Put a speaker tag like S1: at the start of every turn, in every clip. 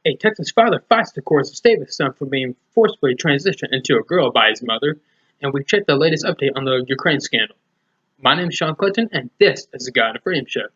S1: A Texas father fights the courts to save his son from being forcibly transitioned into a girl by his mother, and we check the latest update on the Ukraine scandal. My name is Sean Clinton, and this is the God of Freedom Show.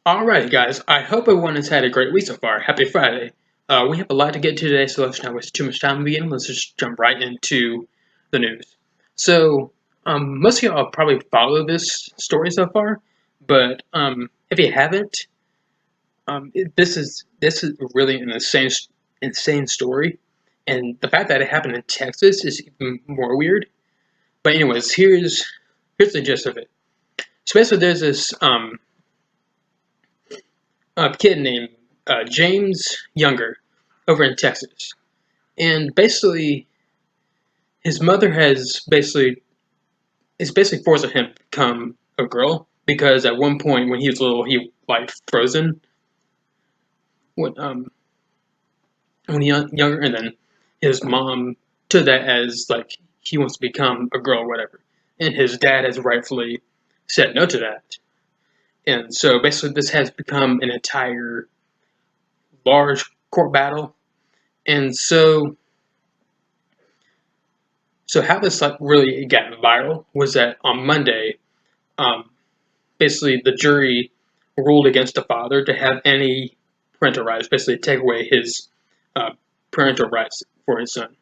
S1: Alright guys, I hope everyone has had a great week so far. Happy Friday. We have a lot to get to today, so let's not waste too much time again. Let's just jump right into the news. So, most of y'all probably follow this story so far, but if you haven't, this is really an insane story, and the fact that it happened in Texas is even more weird. But anyways, here's the gist of it. So basically, there's this a kid named James Younger over in Texas, and basically his mother is basically forcing him to become a girl, because at one point when he was little he like frozen when he was younger, and then his mom took that as like he wants to become a girl or whatever, and his dad has rightfully said no to that. And so basically this has become an entire large court battle. And so how this like really got viral was that on Monday, basically the jury ruled against the father to have any parental rights, basically take away his parental rights for his son.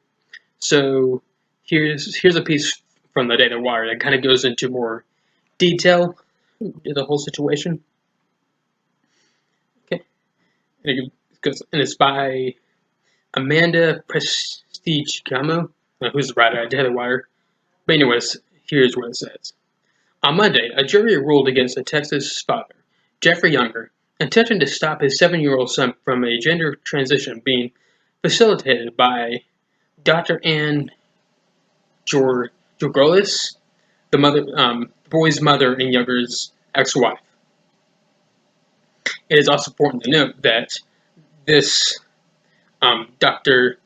S1: So here's a piece from the Daily Wire that kind of goes into more detail into the whole situation. Okay, and it's by Amanda Prestigamo, who's the writer at Daily Wire. But anyways, here's what it says. On Monday, a jury ruled against a Texas father, Jeffrey Younger, attempting to stop his 7-year-old son from a gender transition being facilitated by Dr. Ann Georgolis, the boy's mother and Younger's ex-wife. It is also important to note that this doctor,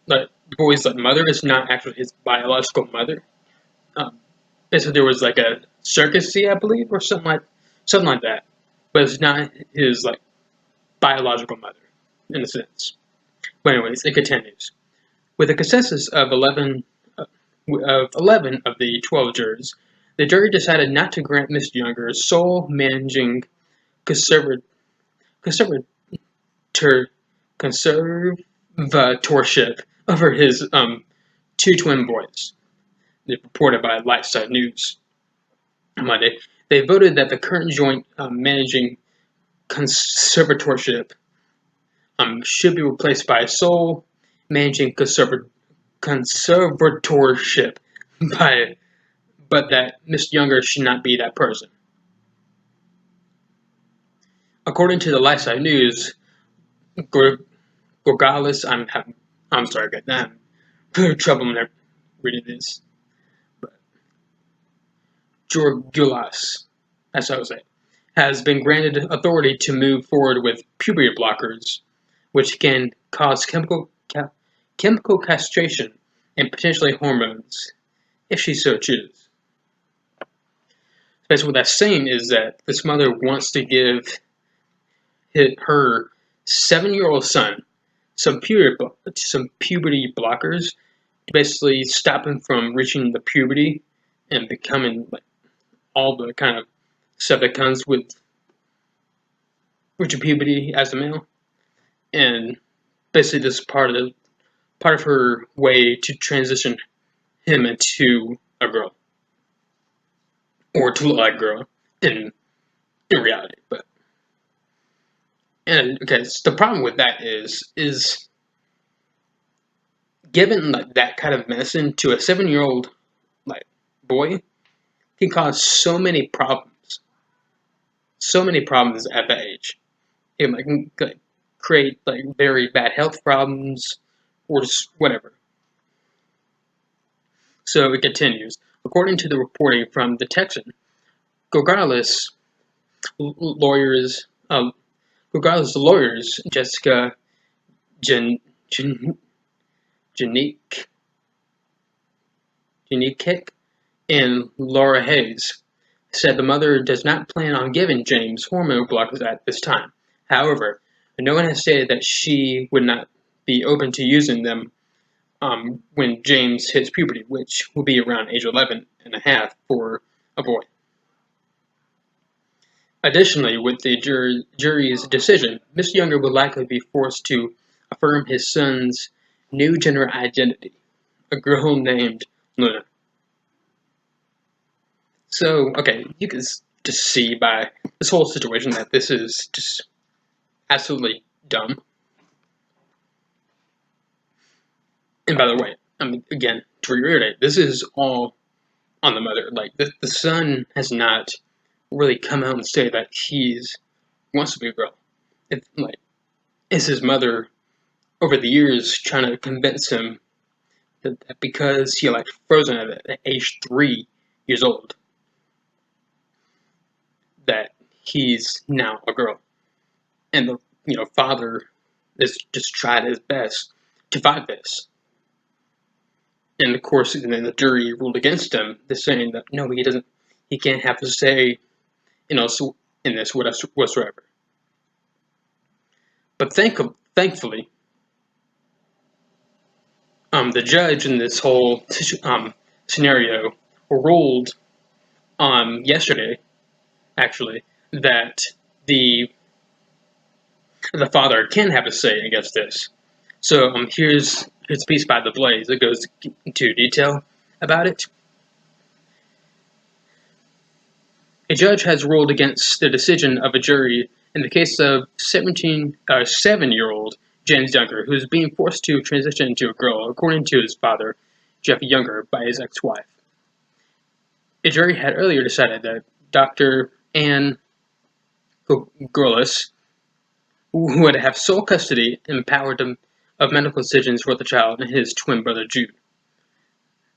S1: the boy's mother, is not actually his biological mother. Basically, there was like a surrogacy, I believe, or something like that, but it's not his like biological mother in a sense. But anyways, it continues. With a consensus of 11 of the 12 jurors, the jury decided not to grant Mr. Younger sole managing conservatorship, over his two twin boys. Reported by Legalized News on Monday. They voted that the current joint managing conservatorship should be replaced by a sole managing conservatorship, but that Mr. Younger should not be that person. According to the Legalized News, Gorgalis, I'm sorry, I got trouble when I'm reading this. Georgulas, that's how I would say, has been granted authority to move forward with puberty blockers, which can cause chemical castration and potentially hormones, if she so chooses. Basically, what that's saying is that this mother wants to give her 7-year-old son some puberty blockers to basically stop him from reaching the puberty and becoming like all the kind of stuff that comes with reaching puberty as a male. And basically this is part of her way to transition him into a girl, or to look like a girl in reality. But okay, so the problem with that is given like that kind of medicine to a 7-year-old like boy can cause so many problems at that age. It can create like very bad health problems or just whatever. So it continues. According to the reporting from The Texan, Gorgalis lawyers Regardless, the lawyers, Jessica Jan, Jan, Janique, Janikic and Laura Hayes, said the mother does not plan on giving James hormone blockers at this time. However, no one has stated that she would not be open to using them when James hits puberty, which will be around age 11 and a half for a boy. Additionally, with the jury's decision, Mr. Younger would likely be forced to affirm his son's new gender identity, a girl named Luna. So, okay, you can just see by this whole situation that this is just absolutely dumb. And by the way, I mean, again, to reiterate, this is all on the mother. Like, the son has not really come out and say that he's wants to be a girl. It's his mother over the years trying to convince him that because he liked Frozen at age 3 years old, that he's now a girl. And the father has just tried his best to fight this. And of course, then the jury ruled against him. They're saying that no, he can't have a say, in this whatsoever. But thankfully, the judge in this whole scenario ruled yesterday, actually, that the father can have a say against this. So here's a piece by The Blaze that goes into detail about it. A judge has ruled against the decision of a jury in the case of 7-year-old James Younger, who is being forced to transition into a girl, according to his father, Jeff Younger, by his ex-wife. A jury had earlier decided that Dr. Ann Gorlis, who would have sole custody and power of medical decisions for the child and his twin brother Jude,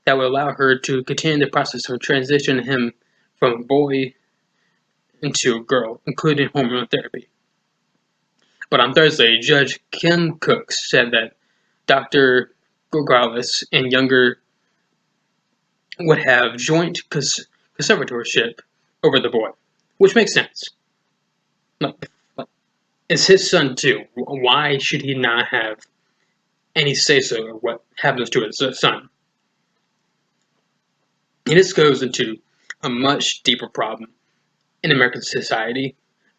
S1: that would allow her to continue the process of transitioning him from a boy into a girl, including hormone therapy. But on Thursday, Judge Kim Cooks said that Dr. Gorgalis and Younger would have joint conservatorship over the boy, which makes sense. It's his son too. Why should he not have any say-so of what happens to his son? And this goes into a much deeper problem in American society.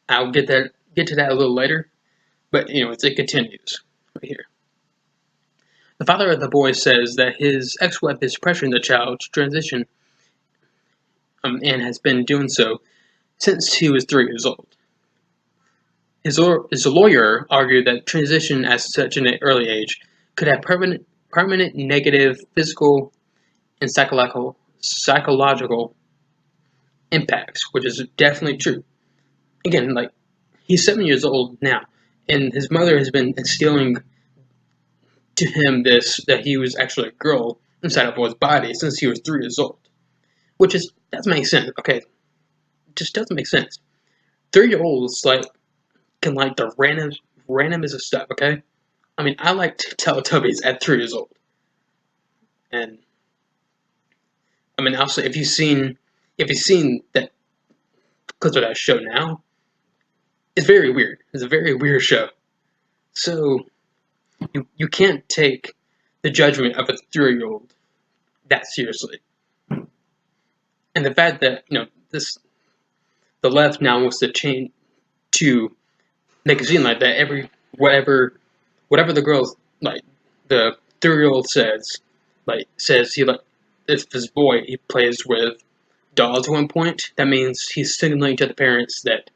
S1: I'll get to that a little later, but it continues right here. The father of the boy says that his ex-wife is pressuring the child to transition, and has been doing so since he was 3 years old. His lawyer argued that transition at such an early age could have permanent negative physical and psychological impacts, which is definitely true. Again, he's 7 years old now, and his mother has been instilling to him that he was actually a girl inside a boy's body since he was 3 years old, which doesn't make sense. Okay, it just doesn't make sense. 3-year-olds can like the randomest of stuff. Okay, I mean, I like Teletubbies at 3 years old, and I mean, also if you've seen that clips of that show now, it's very weird. It's a very weird show. So you can't take the judgment of a 3-year-old that seriously. And the fact that the left now wants to change to make it seem like that whatever the girl, the 3-year-old says if this boy he plays with dolls at one point, that means he's signaling to the parents that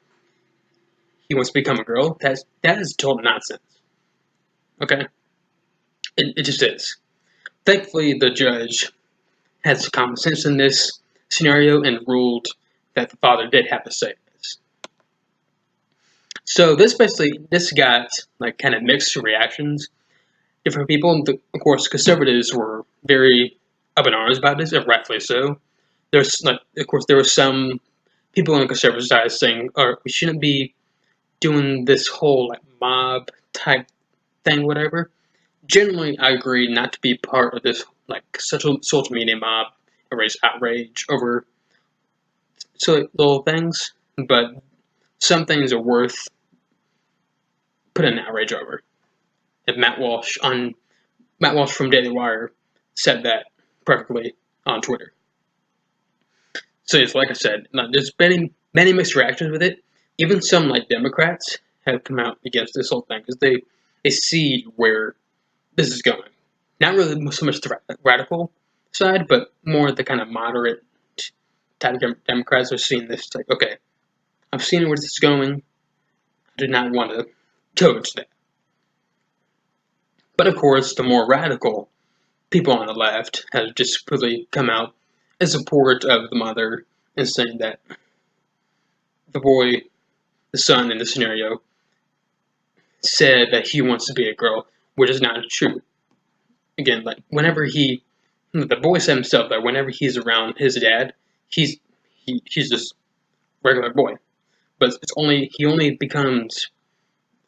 S1: he wants to become a girl. That is total nonsense. Okay? It just is. Thankfully, the judge had some common sense in this scenario and ruled that the father did have to say this. So this got kind of mixed reactions. Different people, of course, conservatives were very up in arms about this, and rightfully so. There were some people on the conservative side saying, we shouldn't be doing this whole like mob type thing, whatever. Generally, I agree not to be part of this like social media mob or raise outrage over silly little things, but some things are worth putting outrage over. And Matt Walsh from Daily Wire said that perfectly on Twitter. So it's like I said, there's been many mixed reactions with it. Even some like Democrats have come out against this whole thing because they see where this is going. Not really so much the radical side, but more the kind of moderate type of Democrats are seeing this like, okay, I've seen where this is going. I do not want to towards that. But of course, the more radical people on the left have just really come out in support of the mother and saying that the boy, the son in the scenario, said that he wants to be a girl, which is not true. Again, like the boy said himself that whenever he's around his dad, he's just regular boy. But he only becomes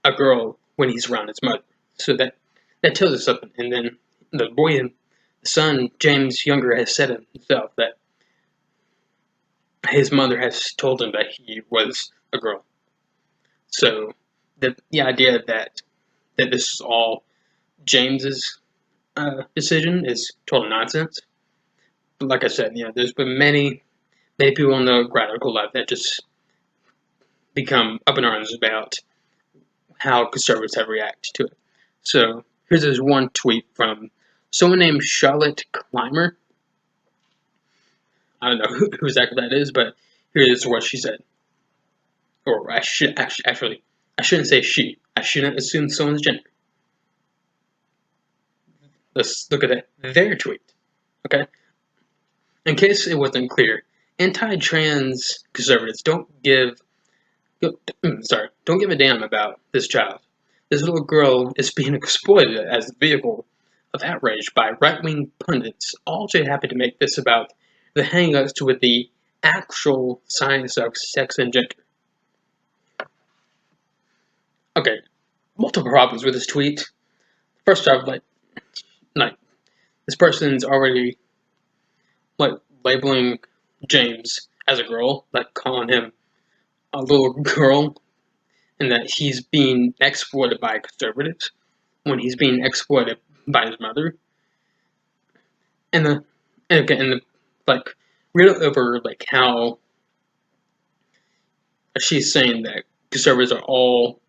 S1: a girl when he's around his mother. So that tells us something. And then the boy and the son, James Younger, has said himself that his mother has told him that he was a girl. So the idea that this is all James's decision is total nonsense. But like I said, there's been many people on the radical left that just become up in arms about how conservatives have reacted to it. So here's this one tweet from someone named Charlotte Clymer. I don't know who exactly that is, but here is what she said. Or I shouldn't say she. I shouldn't assume someone's gender. Let's look at their tweet. Okay? In case it wasn't clear, anti-trans conservatives don't give a damn about this child. This little girl is being exploited as a vehicle of outrage by right-wing pundits, all too happy to make this about the hang-ups with the actual science of sex and gender. Okay, multiple problems with this tweet. First off, like this person's already like labeling James as a girl, like calling him a little girl, and that he's being exploited by conservatives when he's being exploited by his mother. And like read over like how she's saying that conservatives are all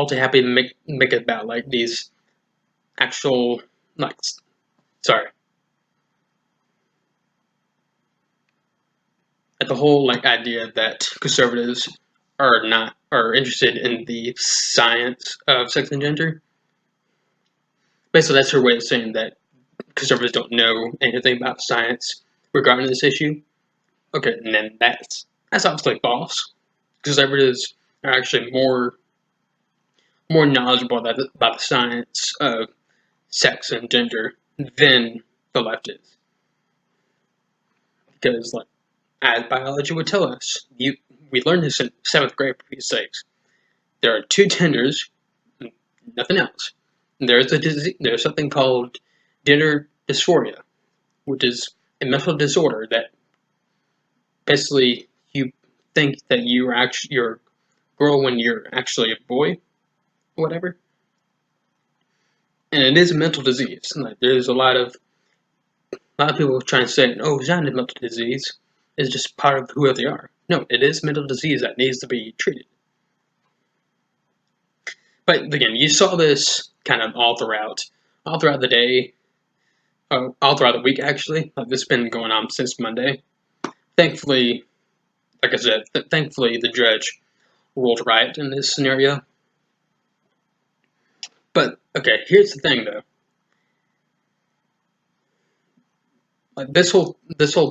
S1: too happy to make it about like these actual like sorry at the whole like idea that conservatives are interested in the science of sex and gender. Basically, that's her way of saying that conservatives don't know anything about science regarding this issue. Okay, and then that's obviously false. Conservatives are actually more knowledgeable about the science of sex and gender than the left is. Because, like, as biology would tell us, we learned this in 7th grade, for Pete's sakes. There are two genders, nothing else. There's something called gender dysphoria, which is a mental disorder that basically you think that you're a girl when you're actually a boy, or whatever. And it is a mental disease. Like there's a lot of people trying to say, "Oh, it's not a mental disease. It's just part of who they are." No, it is a mental disease that needs to be treated. But again, you saw this kind of all throughout the day, all throughout the week. Actually, this has been going on since Monday. Thankfully, like I said, thankfully the judge ruled right in this scenario. But okay, here's the thing though. Like this whole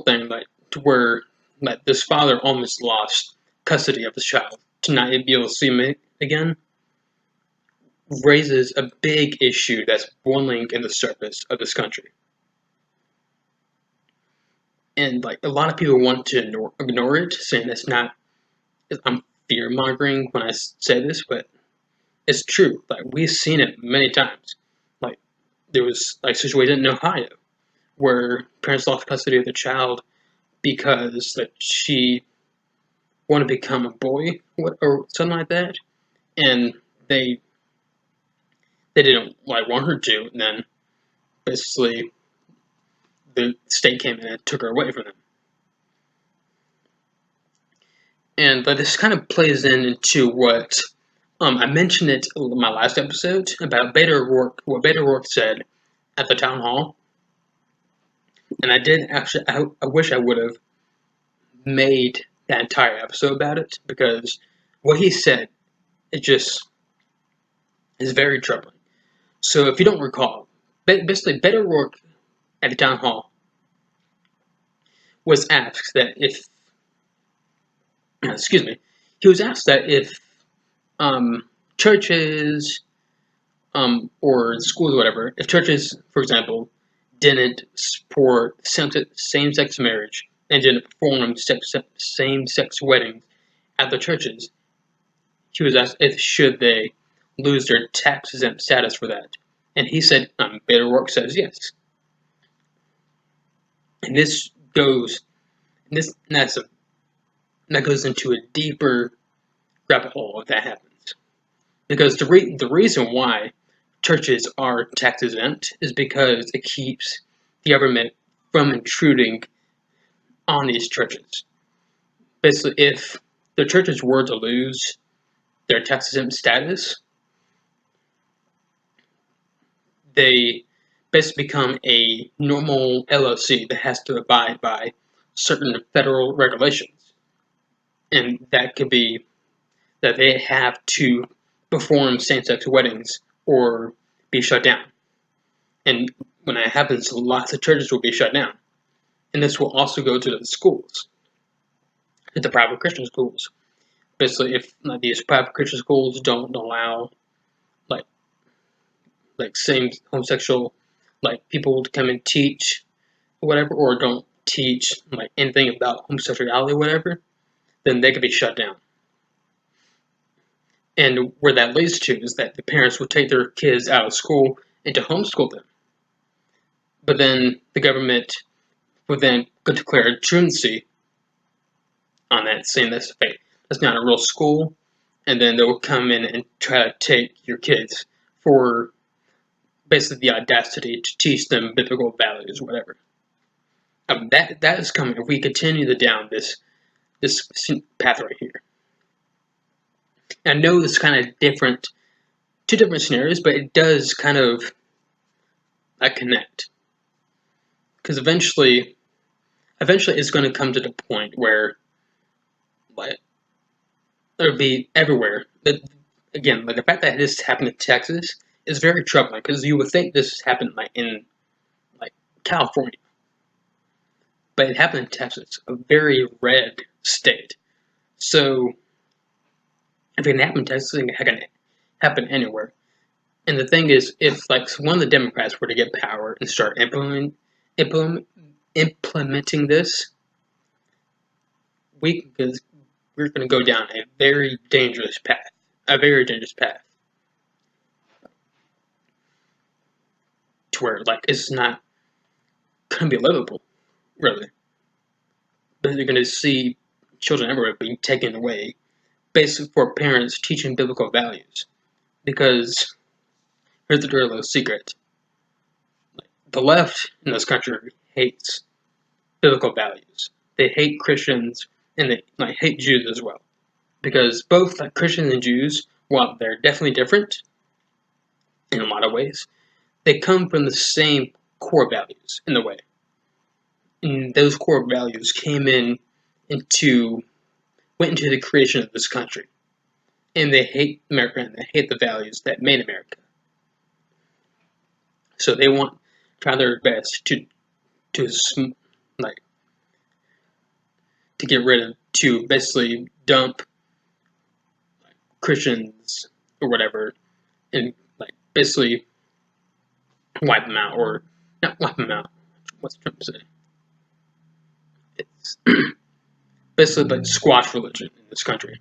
S1: thing, like to where like this father almost lost custody of his child to not be able to see him again, raises a big issue that's boiling in the surface of this country. And like a lot of people want to ignore it, saying I'm fear mongering when I say this, but it's true. Like, we've seen it many times. Like, there was like a situation in Ohio where parents lost custody of the child because that she wanted to become a boy or something like that, and they didn't like want her to, and then basically the state came in and took her away from them. And but this kind of plays into what I mentioned it in my last episode about Beto O'Rourke, what Beto O'Rourke said at the town hall, and I did actually. I wish I would have made that entire episode about it, because what he said, it just is very troubling. So if you don't recall, basically Beto O'Rourke at the town hall was asked that if, excuse me, he was asked that if churches or schools or whatever, if churches, for example, didn't support same-sex marriage and didn't perform same-sex weddings at the churches, he was asked if should they lose their tax-exempt status for that. And he said, Beto O'Rourke says yes. And this goes, that goes into a deeper rabbit hole if that happens. Because the reason why churches are tax exempt is because it keeps the government from intruding on these churches. Basically, if the churches were to lose their tax exempt status, they basically become a normal LLC that has to abide by certain federal regulations. And that could be that they have to perform same-sex weddings or be shut down. And when that happens, lots of churches will be shut down. And this will also go to the schools, to the private Christian schools. Basically, if these private Christian schools don't allow like same homosexual people to come and teach or whatever, or don't teach like anything about homosexuality or whatever, then they could be shut down. And where that leads to is that the parents would take their kids out of school and to homeschool them. But then the government would then declare a truancy on that, saying that's not a real school, and then they'll come in and try to take your kids for basically the audacity to teach them biblical values, whatever. That is coming if we continue down this path right here. I know it's kind of different, two different scenarios, but it does kind of connect, because eventually it's going to come to the point where it'll be everywhere. That again, the fact that this happened in Texas is very troubling, because you would think this happened in California, but it happened in Texas, a very red state. So if it can happen in Texas, it can happen anywhere. And the thing is, if one of the Democrats were to get power and start implementing this, we're going to go down a very dangerous path. To where it's not going to be livable, really. But you're going to see children everywhere being taken away, basically for parents teaching biblical values. Because here's the dirty little secret: the left in this country hates biblical values. They hate Christians, and they hate Jews as well. Because both Christians and Jews, while they're definitely different in a lot of ways, they come from the same core values in a way. And those core values went into the creation of this country. And they hate America, and they hate the values that made America. So they want to try their best to get rid of, to basically dump Christians or whatever, and basically wipe them out, or not wipe them out. What's Trump say? It's basically squash religion in this country.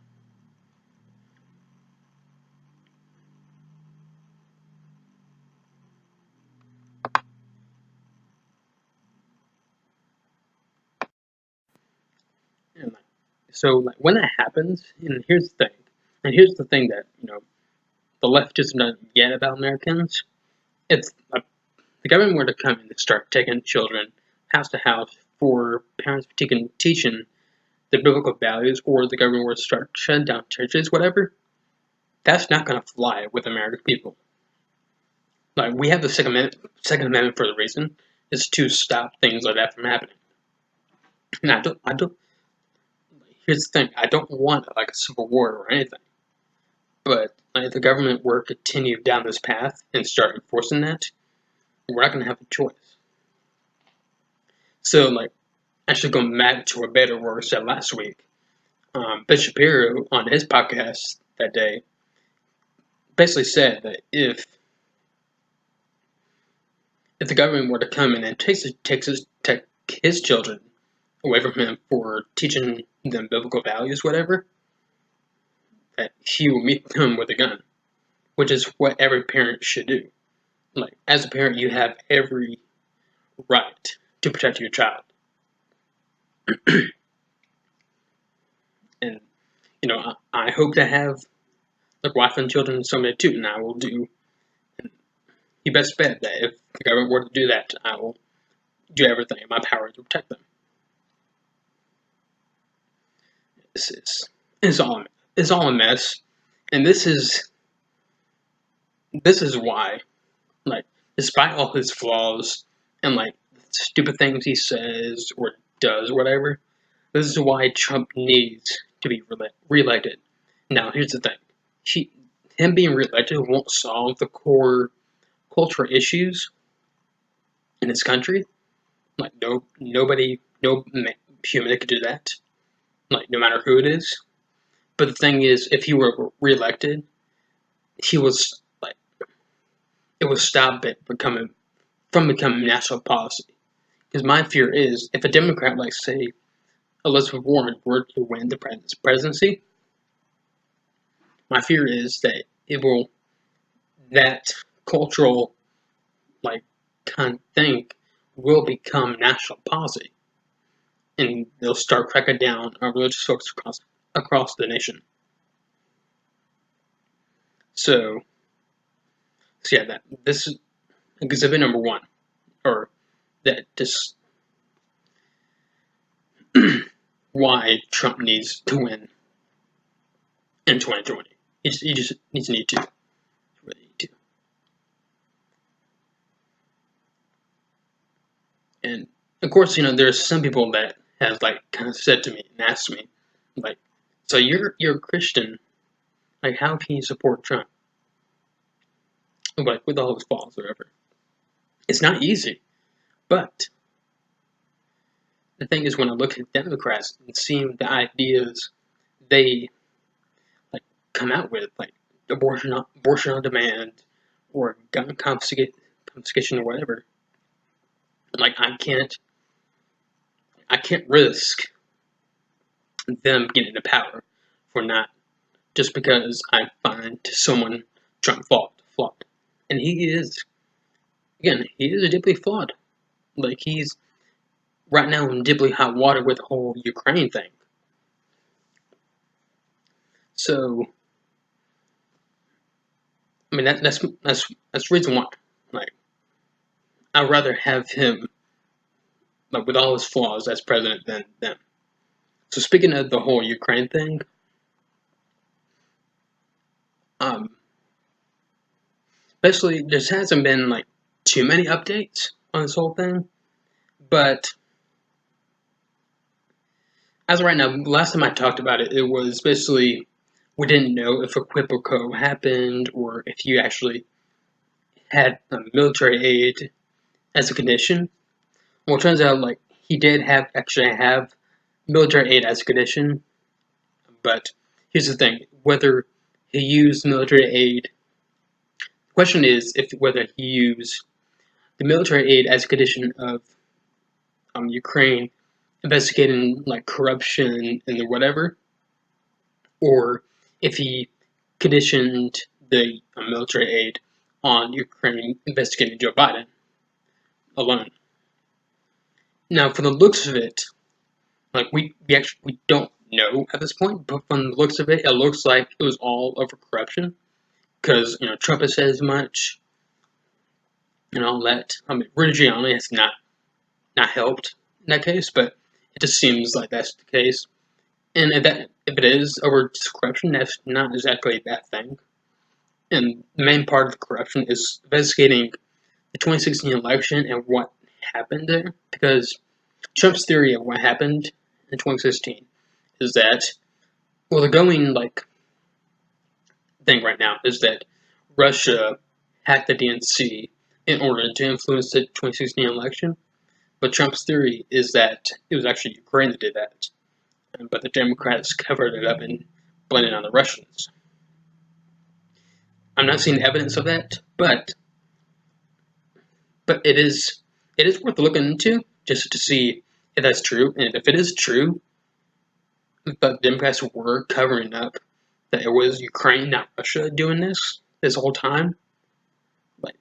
S1: So like when that happens, and here's the thing that the left just doesn't get about Americans. It's like the government were to come in and start taking children house to house for parents teaching the biblical values, or the government were to start shutting down churches, whatever. That's not going to fly with American people. Like we have the Second Amendment for the reason is to stop things like that from happening. And I don't. Here's the thing: I don't want like a civil war or anything. But if the government were to continue down this path and start enforcing that, we're not going to have a choice. So, like, actually going back to what Beto said last week, Ben Shapiro on his podcast that day basically said that if the government were to come in and take his children away from him for teaching them biblical values, whatever, that he will meet them with a gun, which is what every parent should do. Like, as a parent, you have every right to protect your child. And, I hope to have like wife and children someday too, and I will do. And you best bet that if the government were to do that, I will do everything in my power to protect them. It's all a mess, and this is why, like, despite all his flaws and like stupid things he says or does, whatever, this is why Trump needs to be reelected. Now, here's the thing: him being reelected won't solve the core cultural issues in this country. Like, no human could do that. Like, no matter who it is. But the thing is, if he were reelected, he was like, it would stop it from becoming national policy. Because my fear is, if a Democrat, like say Elizabeth Warren, were to win the presidency, my fear is that that cultural like kind of thing will become national policy, and they'll start cracking down on religious folks across the nation. So yeah, this is exhibit number one, or that just why Trump needs to win in 2020. He just needs to. Really need to. And of course, there's some people that have like kind of said to me and asked me, like, so you're a Christian, like how can you support Trump? Like with all his flaws or whatever. It's not easy. But the thing is, when I look at Democrats and see the ideas they like come out with, like abortion on demand, or gun confiscation or whatever, like I can't risk them getting into power for not just because I find someone Trump flawed, and he is deeply flawed. Like he's right now in deeply hot water with the whole Ukraine thing. So, I mean that's the reason why. Like, I'd rather have him, like with all his flaws, as president than them. So speaking of the whole Ukraine thing, basically there hasn't been like too many updates on this whole thing, but as of right now, last time I talked about it, it was basically we didn't know if a quid pro quo happened or if you actually had military aid as a condition. Well, it turns out like he did actually have military aid as a condition, but here's the thing: whether he used military aid. The question is whether he used the military aid as a condition of Ukraine investigating like corruption and the whatever, or if he conditioned the military aid on Ukraine investigating Joe Biden alone. Now, for the looks of it, like we don't know at this point, but from the looks of it, it looks like it was all over corruption. Because Trump has said as much and all that. I mean, Rudy Giuliani has not helped in that case, but it just seems like that's the case. And if it is over corruption, that's not exactly a bad thing. And the main part of corruption is investigating the 2016 election and what happened there. Because Trump's theory of what happened in 2016 is that, well, the going thing right now is that Russia hacked the DNC in order to influence the 2016 election. But Trump's theory is that it was actually Ukraine that did that, but the Democrats covered it up and blamed it on the Russians. I'm not seeing evidence of that, but it is worth looking into just to see if that's true. And if it is true, but the Democrats were covering up that it was Ukraine, not Russia, doing this whole time, like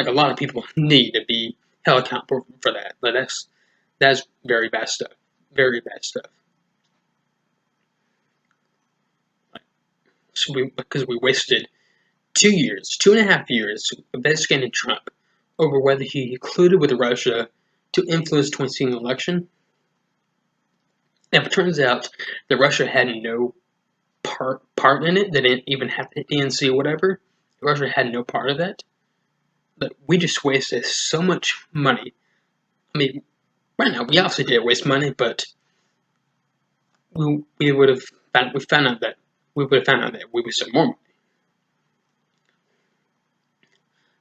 S1: a lot of people need to be held accountable for that. Like that's very bad stuff. Very bad stuff. Because we wasted 2.5 years investigating Trump over whether he colluded with Russia to influence the 2016 election. And it turns out that Russia had no part in it. They didn't even have the DNC or whatever. Russia had no part of that. But we just wasted so much money. I mean, right now we obviously did waste money, but we found out that we wasted more money.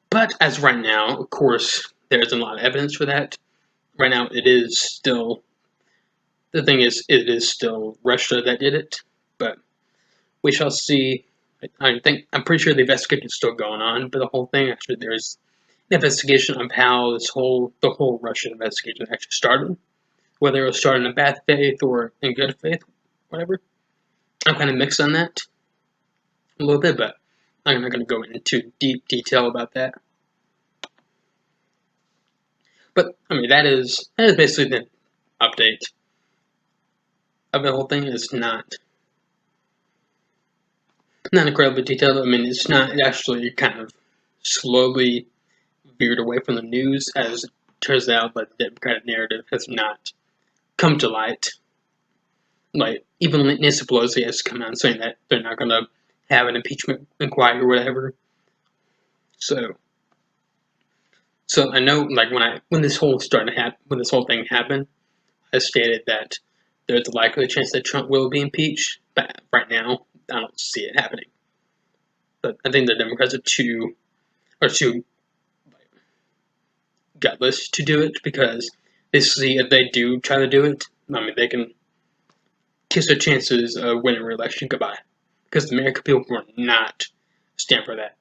S1: But as right now, of course, there isn't a lot of evidence for that. Right now, it is still Russia that did it. But we shall see. I'm pretty sure the investigation is still going on, but the whole thing actually there's an investigation of how the whole Russian investigation actually started, whether it was started in bad faith or in good faith, whatever. I'm kind of mixed on that a little bit, but I'm not going to go into deep detail about that. But I mean that is basically the update of the whole thing. It's not incredibly detailed. I mean, it actually kind of slowly veered away from the news as it turns out that the Democratic narrative has not come to light. Like, even Nancy Pelosi has come out saying that they're not going to have an impeachment inquiry or whatever. So I know, like, when this whole thing happened, I stated that there's a likely chance that Trump will be impeached, but right now, I don't see it happening. But I think the Democrats are too gutless to do it, because they see if they do try to do it, I mean, they can kiss their chances of winning re-election goodbye. Because the American people will not stand for that.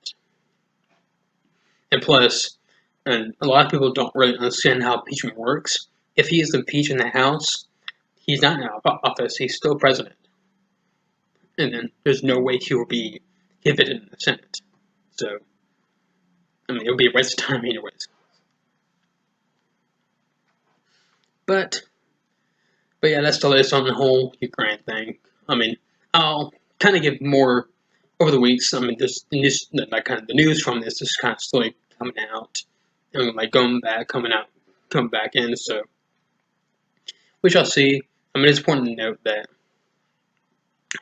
S1: And plus, and a lot of people don't really understand how impeachment works. If he is impeached in the House, he's not in office, he's still president. And then there's no way he will be evicted in the Senate. So, I mean, it would be a waste of time anyways. But yeah, that's the latest on the whole Ukraine thing. I mean, I'll kind of give more over the weeks. I mean, the news from this is kind of slowly coming out, and like coming back in. So we shall see. I mean, it's important to note that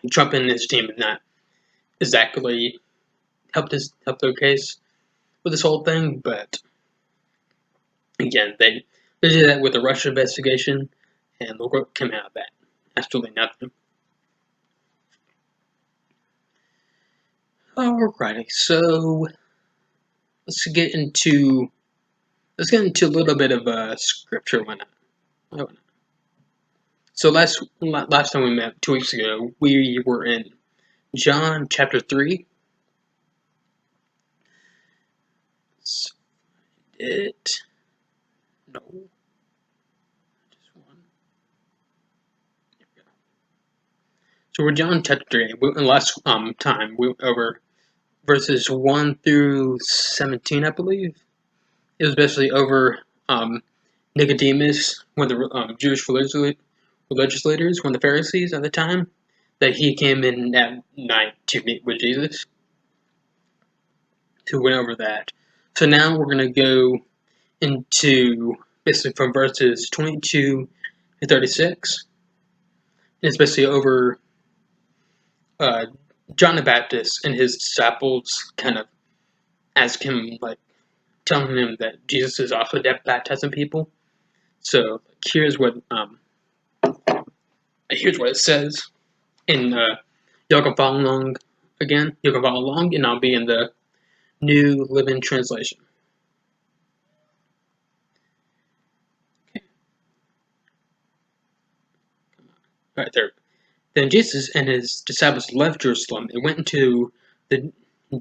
S1: Trump and his team have not exactly helped their case with this whole thing, but again, they did that with the Russia investigation, and look what came out of that. Absolutely nothing. Alrighty, so let's get into a little bit of scripture. Why not? So last time we met 2 weeks ago, we were in John chapter 3. No. Just one. There we go. So we're John chapter 3. Last time we went over verses 1 through 17, I believe. It was basically over Nicodemus, one of the Jewish religious leaders, one of the Pharisees at the time, that he came in at night to meet with Jesus, to went over that. So now we're going to go into basically from verses 22 to 36. And it's basically over John the Baptist and his disciples kind of ask him, like, telling him that Jesus is also baptizing people. So here's what it says. And y'all can follow along again. You can follow along, and I'll be in the New Living Translation. Okay. All right, there. Then Jesus and his disciples left Jerusalem and went into the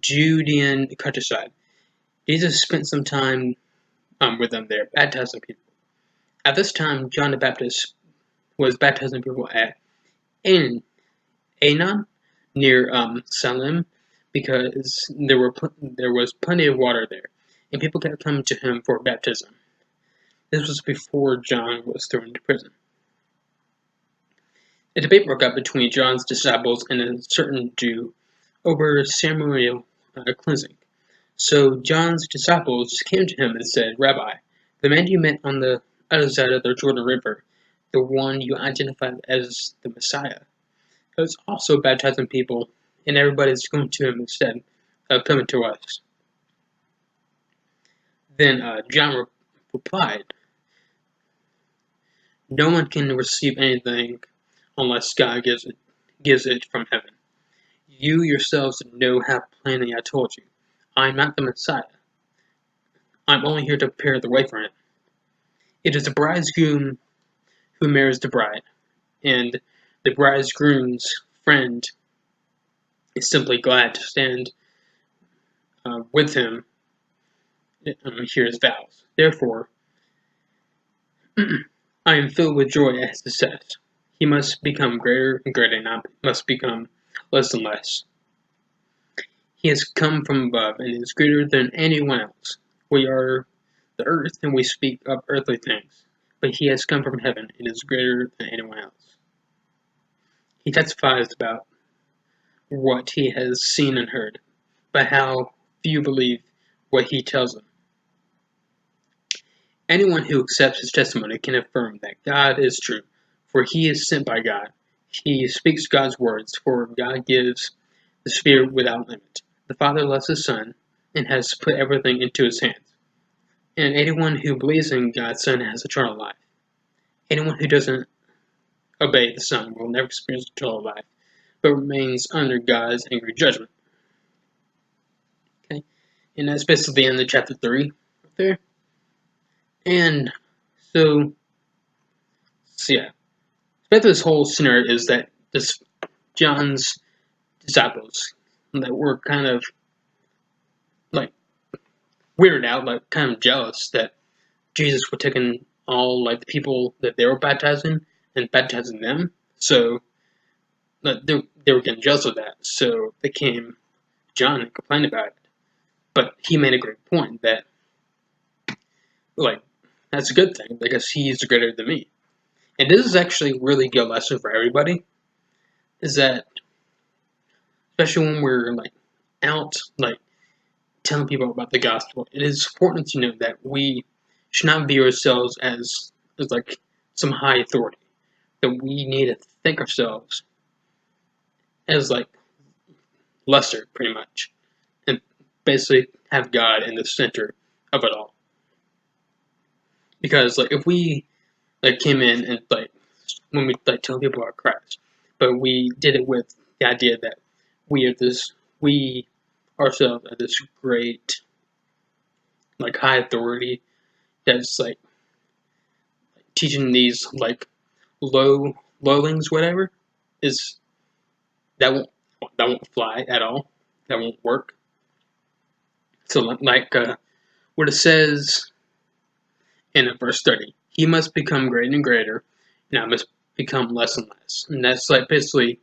S1: Judean countryside. Jesus spent some time with them there, baptizing people. At this time, John the Baptist was baptizing people at Aenon, near Salem, because there was plenty of water there, and people kept coming to him for baptism. This was before John was thrown into prison. A debate broke out between John's disciples and a certain Jew over ceremonial cleansing. So John's disciples came to him and said, "Rabbi, the man you met on the other side of the Jordan River, the one you identified as the Messiah, was also baptizing people, and everybody's going to him instead of coming to us." Then John replied, "No one can receive anything unless God gives it from heaven. You yourselves know how plainly I told you. I am not the Messiah. I'm only here to prepare the way for him. It is the bridegroom who marries the bride, and the bridegroom's friend is simply glad to stand with him and hear his vows. Therefore, I am filled with joy as it says, he must become greater and greater, and I must become less and less. He has come from above and is greater than anyone else. We are the earth, and we speak of earthly things, but he has come from heaven and is greater than anyone else. He testifies about what he has seen and heard, but how few believe what he tells them. Anyone who accepts his testimony can affirm that God is true, for he is sent by God. He speaks God's words, for God gives the Spirit without limit. The Father loves the Son and has put everything into his hands. And anyone who believes in God's Son has eternal life. Anyone who doesn't obey the Son will never experience eternal life, but remains under God's angry judgment. Okay, and that's basically the end of chapter 3 right there. And so yeah, this whole scenario is that this John's disciples that were kind of like weirded out, like kind of jealous that Jesus was taking all like the people that they were baptizing and baptizing them. So they were getting jealous of that. So they came to John and complained about it. But he made a great point that like that's a good thing because he's greater than me. And this is actually a really good lesson for everybody. Is that especially when we're like out like telling people about the gospel, it is important to know that we should not view ourselves as like some high authority. That we need to think ourselves as like lesser, pretty much, and basically have God in the center of it all. Because like if we like came in and like when we like tell people about Christ, but we did it with the idea that we ourselves are this great like high authority that's like teaching these like lowlings whatever is that won't fly at all. That won't work. So like what it says in verse 30, he must become greater and greater, and I must become less and less. And that's like basically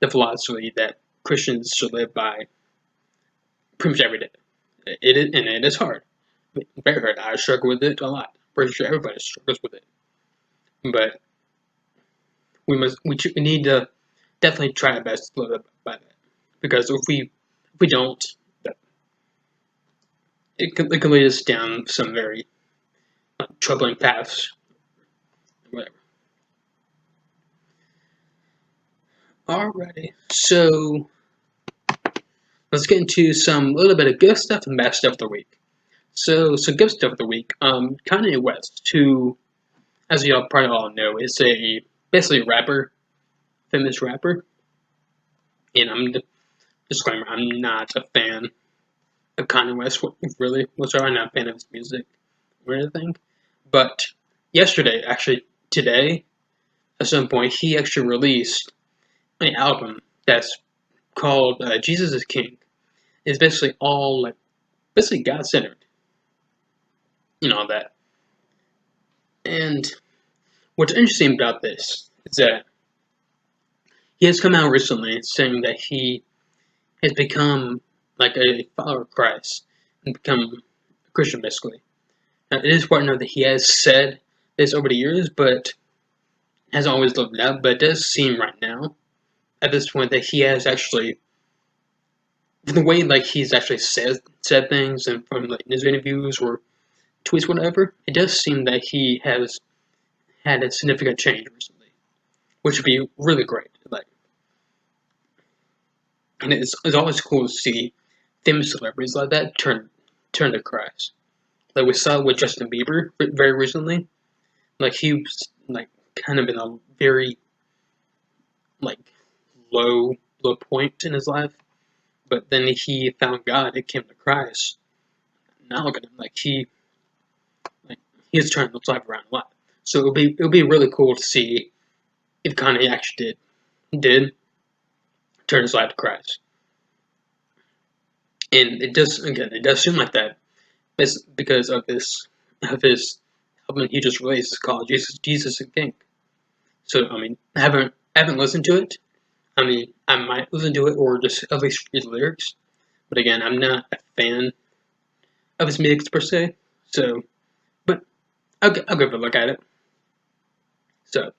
S1: the philosophy that Christians should live by pretty much every day. It is hard, very hard. I struggle with it a lot pretty sure everybody struggles with it. But we need to definitely try our best to live up by that, because if we don't, it can lead us down some very troubling paths. Whatever. Alrighty, so let's get into some little bit of good stuff and bad stuff of the week. So good stuff of the week. Kanye West, who, as y'all probably all know, is basically a rapper, famous rapper. And disclaimer, I'm not a fan of Kanye West, really. I'm not a fan of his music or anything. But yesterday, actually today, at some point, he actually released an album that's called Jesus is King. It's basically all basically God centered, that. And what's interesting about this is that he has come out recently saying that he has become like a follower of Christ and become a Christian, basically. Now, it is important to know that he has said this over the years, but hasn't always lived it out. But it does seem right now, at this point, that he has actually, from the way he's actually said things, and from his interviews or tweets, whatever, it does seem that he has had a significant change recently, which would be really great. And it's always cool to see famous celebrities like that turn to Christ. Like we saw with Justin Bieber very recently. Like he was kind of in a very like low point in his life, but then he found God. It came to Christ. Now look at him. He has turned his life around a lot. So it'll be really cool to see if Kanye actually did turn his life to Christ. And it does seem like that. It's because of his album he just released. It's called Jesus is King. So I haven't listened to it. I might listen to it or just at least read the lyrics. But again, I'm not a fan of his music per se. So, but I'll give a look at it. So,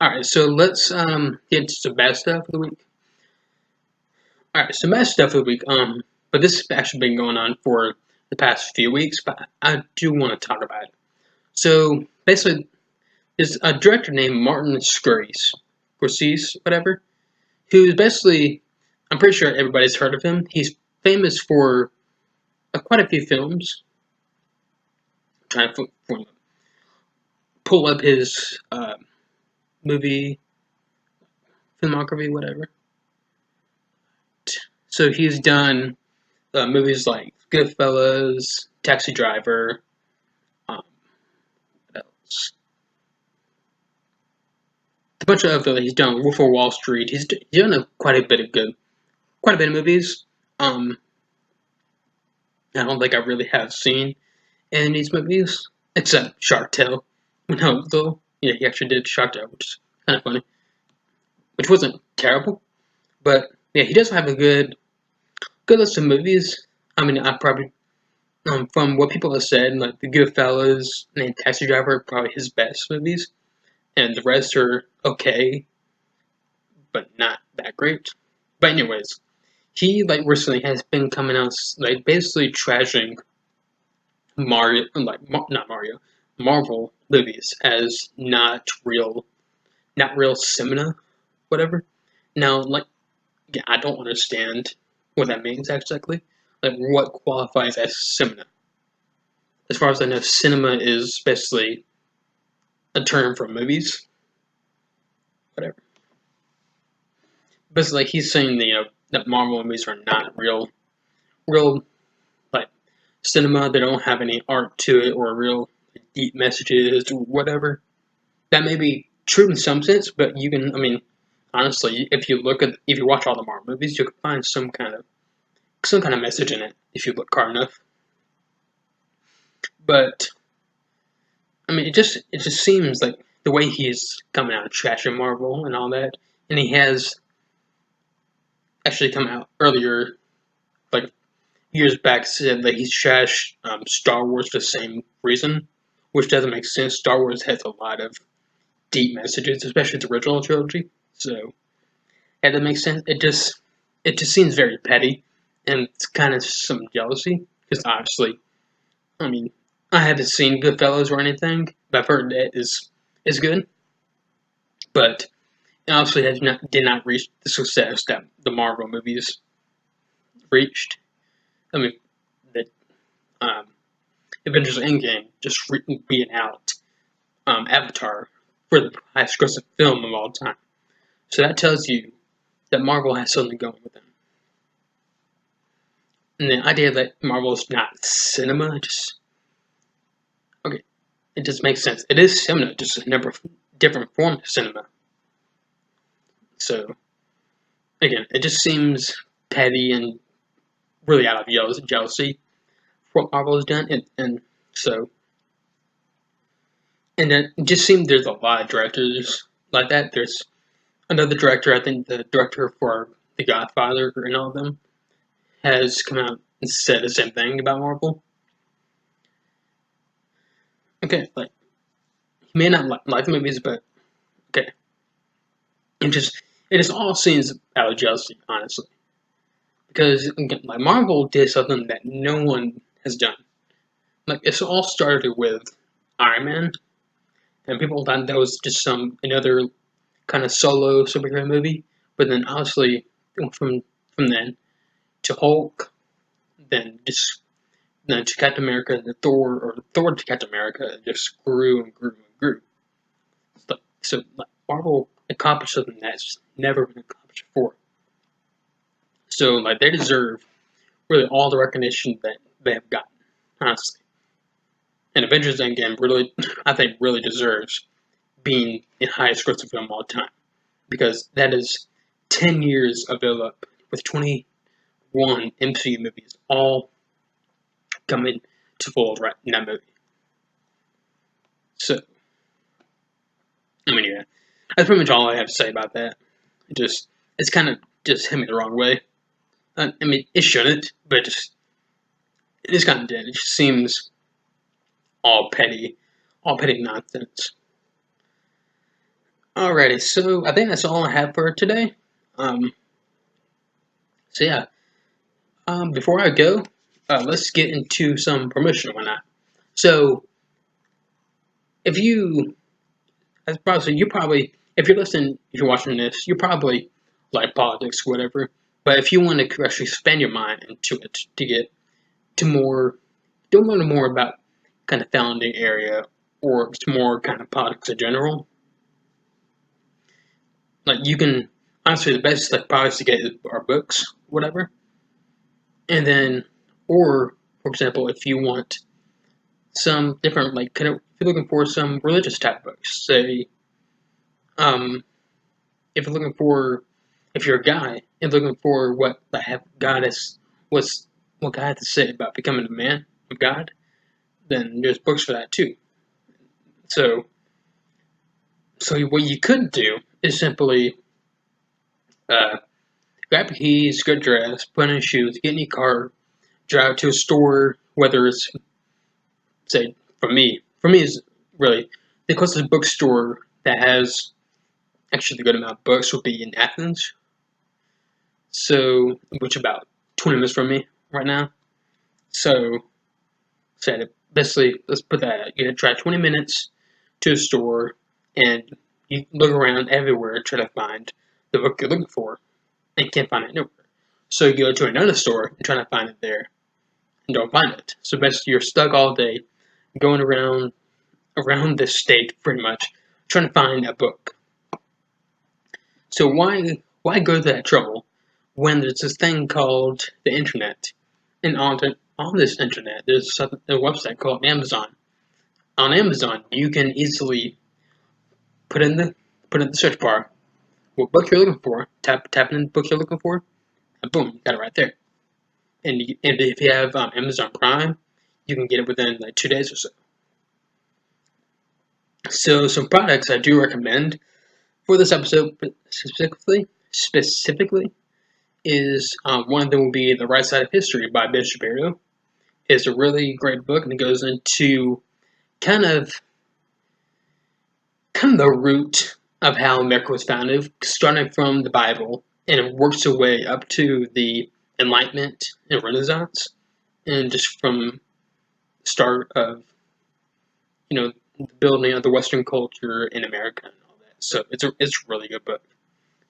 S1: all right. So let's get into some bad stuff of the week. All right. So bad stuff of the week. But this has actually been going on for the past few weeks. But I do want to talk about it. So basically, there's a director named Martin Scorsese, whatever, who's basically, I'm pretty sure everybody's heard of him. He's famous for quite a few films. I'm trying to pull up his movie filmography, whatever. So he's done movies like Goodfellas, Taxi Driver, what else? A bunch of other. He's done Wolf of Wall Street. He's done quite a bit of movies. I don't think I really have seen any of these movies except Shark Tale. No, though, yeah, he actually did Shark Tale, which is kind of funny, which wasn't terrible, but yeah, he does have a good list of movies. I probably from what people have said, like the Goodfellas and Taxi Driver are probably his best movies, and the rest are okay, but not that great. But anyways, he recently has been coming out basically trashing Marvel movies as not real cinema, whatever. Now, yeah, I don't understand what that means exactly. What qualifies as cinema? As far as I know, cinema is basically a term for movies, whatever. Basically, he's saying that Marvel movies are not real like cinema. They don't have any art to it or real deep messages or whatever. That may be true in some sense, but you can, honestly, if you watch all the Marvel movies, you can find some kind of message in it if you look hard enough. But it just seems like the way he's coming out trashing Marvel and all that, and he has actually come out earlier, like years back, said that he's trashed Star Wars for the same reason, which doesn't make sense. Star Wars has a lot of deep messages, especially the original trilogy. So yeah, that makes sense. It just seems very petty, and it's kind of some jealousy because obviously, I mean, I haven't seen Goodfellas or anything, but I've heard that is good, but it obviously did not reach the success that the Marvel movies reached. I mean, that um, Avengers Endgame just being out Avatar for the highest grossing film of all time. So that tells you that Marvel has something going with them. And the idea that Marvel is not cinema just okay, it just makes sense. It is cinema, just a number of different form of cinema. So again, it just seems petty and really out of jealousy for what Marvel has done, and so and then it just seems there's a lot of directors like that. There's another director, I think the director for The Godfather and all of them, has come out and said the same thing about Marvel. Okay, like he may not like the movies, but okay, it just all seems out of jealousy, honestly, because again, like Marvel did something that no one has done. Like it's all started with Iron Man, and people thought that was just another kind of solo superhero movie, but then obviously from then to Hulk, then just then to Captain America, and Thor to Captain America, it just grew and grew and grew. So like, Marvel accomplished something that's never been accomplished before. So like they deserve really all the recognition that they have gotten, honestly. And Avengers Endgame really, I think, really deserves being the highest grossing film of all time because that is 10 years of build up with 21 MCU movies all coming to fold right in that movie. So, I mean, yeah, that's pretty much all I have to say about that. It's kind of just hit me the wrong way. I mean, it shouldn't, but it just kind of did. It just seems all petty nonsense. Alrighty, so I think that's all I have for today. Um, so yeah, before I go, let's get into some promotion and whatnot. So, if you, as probably you probably, if you're listening, if you're watching this, you probably like politics, whatever. But if you want to actually spend your mind into it to get to more, to learn more about kind of founding area or just more kind of politics in general, like you can honestly the best like products to get are books, whatever. And then, or for example, if you want some different like kind of if you're looking for some religious type books, say, um, if you're looking for if you're a guy and looking for what God is what's what God has to say about becoming a man of God, then there's books for that too. So, so what you could do is simply uh, grab your keys, get dressed, put on your shoes, get in your car, drive to a store, whether it's say for me is really the closest bookstore that has actually a good amount of books would be in Athens. So, which about 20 minutes from me right now. So, said basically, let's put that out. You drive 20 minutes to a store and you look around everywhere trying to find the book you're looking for and can't find it anywhere. So you go to another store and try to find it there and don't find it. So basically, you're stuck all day going around this state pretty much trying to find a book. So why go to that trouble when there's this thing called the internet? And on this internet, there's a website called Amazon. On Amazon, you can easily put in the search bar what book you're looking for, tap in the book you're looking for, and boom, you got it right there. And if you have Amazon Prime, you can get it within like 2 days or so. So some products I do recommend for this episode specifically is one of them will be The Right Side of History by Beto. It's a really great book and it goes into kind of the root of how America was founded, starting from the Bible, and it works its way up to the Enlightenment and Renaissance, and just from the start of the building of the Western culture in America and all that. So it's a really good book,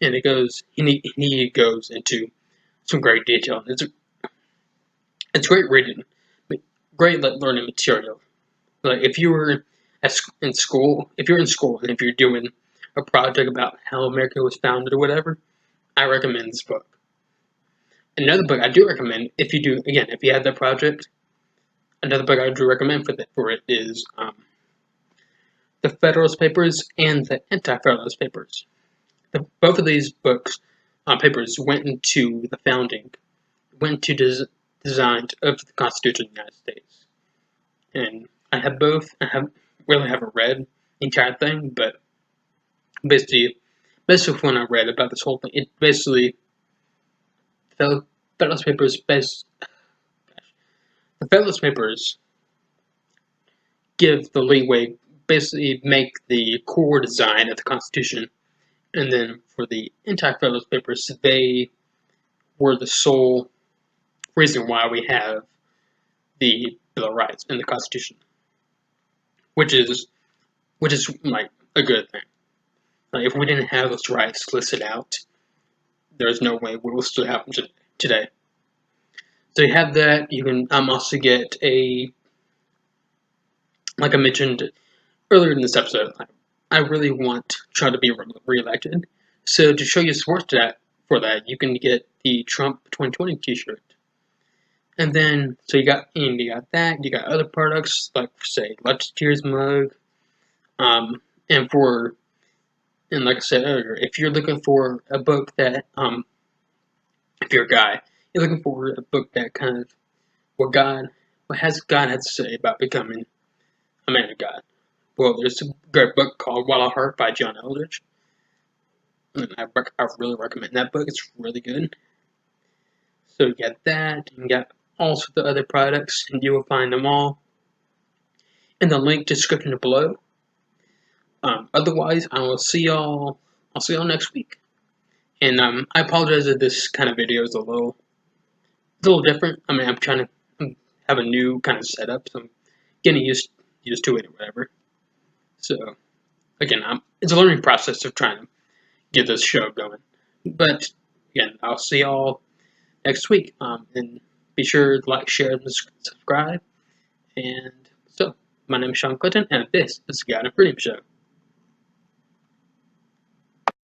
S1: and he goes into some great detail. It's great reading, great learning material. Like if you were in school, if you're in school and if you're doing a project about how America was founded or whatever, I recommend this book. Another book I do recommend, if you have that project, another book I do recommend for it is the Federalist Papers and the Anti-Federalist Papers. Both of these papers went into the founding, went to design of the Constitution of the United States. And I have both. Really haven't read the entire thing, but basically when I read about this whole thing, it basically the Federalist Papers give the leeway, basically make the core design of the Constitution, and then for the Anti-Federalist Papers, they were the sole reason why we have the Bill of Rights in the Constitution, which is like a good thing. Like if we didn't have those rights listed out, there's no way we will still have them today. So you have that. You can also get like I mentioned earlier in this episode, I really want Trump to be reelected. So to show you support for that, you can get the Trump 2020 T-shirt. And then, so you got that. You got other products like, say, Let's Tears mug. And like I said earlier, if you're looking for a book that, if you're a guy, you're looking for a book that kind of what God had to say about becoming a man of God. Well, there's a great book called Wild at Heart by John Eldridge. And I really recommend that book. It's really good. So you got that, and you got also the other products, and you will find them all in the link description below. Otherwise, I'll see y'all next week. And I apologize if this kind of video is a little different. I mean, I'm trying to have a new kind of setup, so I'm getting used to it or whatever. So again, it's a learning process of trying to get this show going. But again, I'll see y'all next week. And be sure to like, share, and subscribe. And so, my name is Sean Clinton, and this is the God and Freedom Show.